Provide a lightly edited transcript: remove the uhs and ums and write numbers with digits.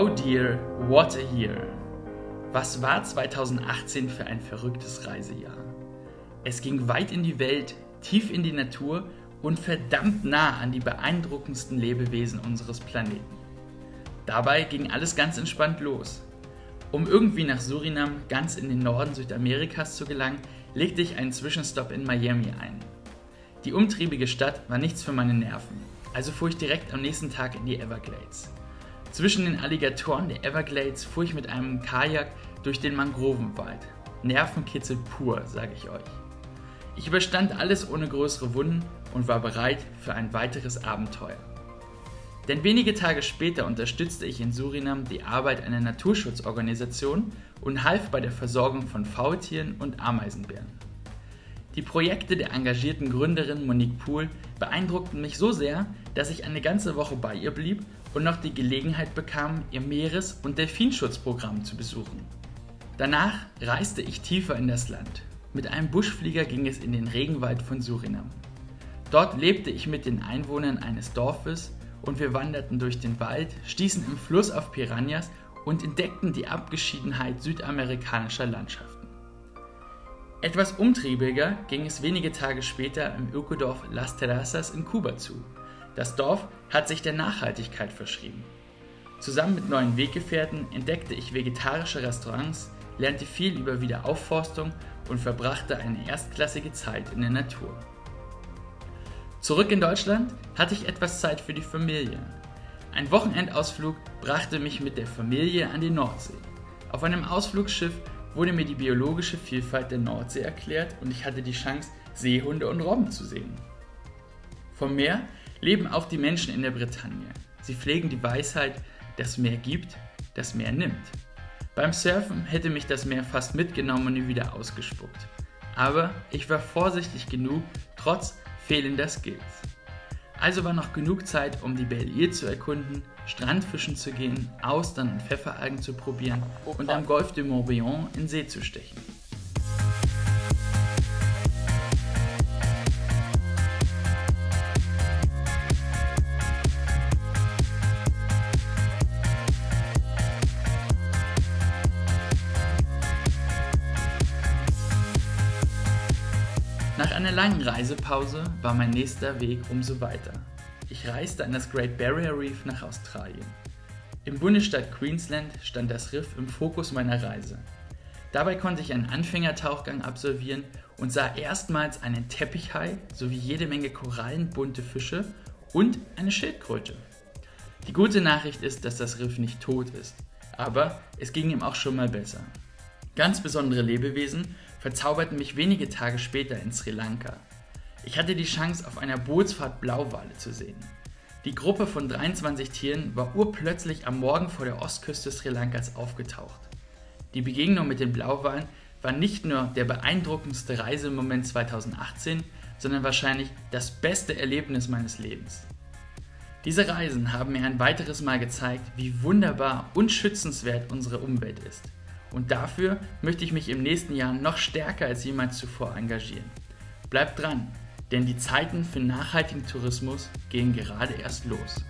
Oh dear, what a year. Was war 2018 für ein verrücktes Reisejahr? Es ging weit in die Welt, tief in die Natur und verdammt nah an die beeindruckendsten Lebewesen unseres Planeten. Dabei ging alles ganz entspannt los. Um irgendwie nach Surinam, ganz in den Norden Südamerikas zu gelangen, legte ich einen Zwischenstopp in Miami ein. Die umtriebige Stadt war nichts für meine Nerven, also fuhr ich direkt am nächsten Tag in die Everglades. Zwischen den Alligatoren der Everglades fuhr ich mit einem Kajak durch den Mangrovenwald. Nervenkitzel pur, sage ich euch. Ich überstand alles ohne größere Wunden und war bereit für ein weiteres Abenteuer. Denn wenige Tage später unterstützte ich in Surinam die Arbeit einer Naturschutzorganisation und half bei der Versorgung von Faultieren und Ameisenbären. Die Projekte der engagierten Gründerin Monique Poole beeindruckten mich so sehr, dass ich eine ganze Woche bei ihr blieb und noch die Gelegenheit bekam, ihr Meeres- und Delfinschutzprogramm zu besuchen. Danach reiste ich tiefer in das Land. Mit einem Buschflieger ging es in den Regenwald von Surinam. Dort lebte ich mit den Einwohnern eines Dorfes und wir wanderten durch den Wald, stießen im Fluss auf Piranhas und entdeckten die Abgeschiedenheit südamerikanischer Landschaften. Etwas umtriebiger ging es wenige Tage später im Ökodorf Las Terrazas in Kuba zu. Das Dorf hat sich der Nachhaltigkeit verschrieben. Zusammen mit neuen Weggefährten entdeckte ich vegetarische Restaurants, lernte viel über Wiederaufforstung und verbrachte eine erstklassige Zeit in der Natur. Zurück in Deutschland hatte ich etwas Zeit für die Familie. Ein Wochenendausflug brachte mich mit der Familie an die Nordsee. Auf einem Ausflugsschiff wurde mir die biologische Vielfalt der Nordsee erklärt und ich hatte die Chance, Seehunde und Robben zu sehen. Vom Meer leben auch die Menschen in der Bretagne. Sie pflegen die Weisheit, das Meer gibt, das Meer nimmt. Beim Surfen hätte mich das Meer fast mitgenommen und wieder ausgespuckt. Aber ich war vorsichtig genug, trotz fehlender Skills. Also war noch genug Zeit, um die Belle Isle zu erkunden, Strandfischen zu gehen, Austern und Pfefferalgen zu probieren und am Golfe du Morbihan in See zu stechen. Nach einer langen Reisepause war mein nächster Weg umso weiter. Ich reiste an das Great Barrier Reef nach Australien. Im Bundesstaat Queensland stand das Riff im Fokus meiner Reise. Dabei konnte ich einen Anfängertauchgang absolvieren und sah erstmals einen Teppichhai sowie jede Menge Korallen, bunte Fische und eine Schildkröte. Die gute Nachricht ist, dass das Riff nicht tot ist, aber es ging ihm auch schon mal besser. Ganz besondere Lebewesen verzauberten mich wenige Tage später in Sri Lanka. Ich hatte die Chance, auf einer Bootsfahrt Blauwale zu sehen. Die Gruppe von 23 Tieren war urplötzlich am Morgen vor der Ostküste Sri Lankas aufgetaucht. Die Begegnung mit den Blauwalen war nicht nur der beeindruckendste Reisemoment 2018, sondern wahrscheinlich das beste Erlebnis meines Lebens. Diese Reisen haben mir ein weiteres Mal gezeigt, wie wunderbar und schützenswert unsere Umwelt ist. Und dafür möchte ich mich im nächsten Jahr noch stärker als jemals zuvor engagieren. Bleibt dran, denn die Zeiten für nachhaltigen Tourismus gehen gerade erst los.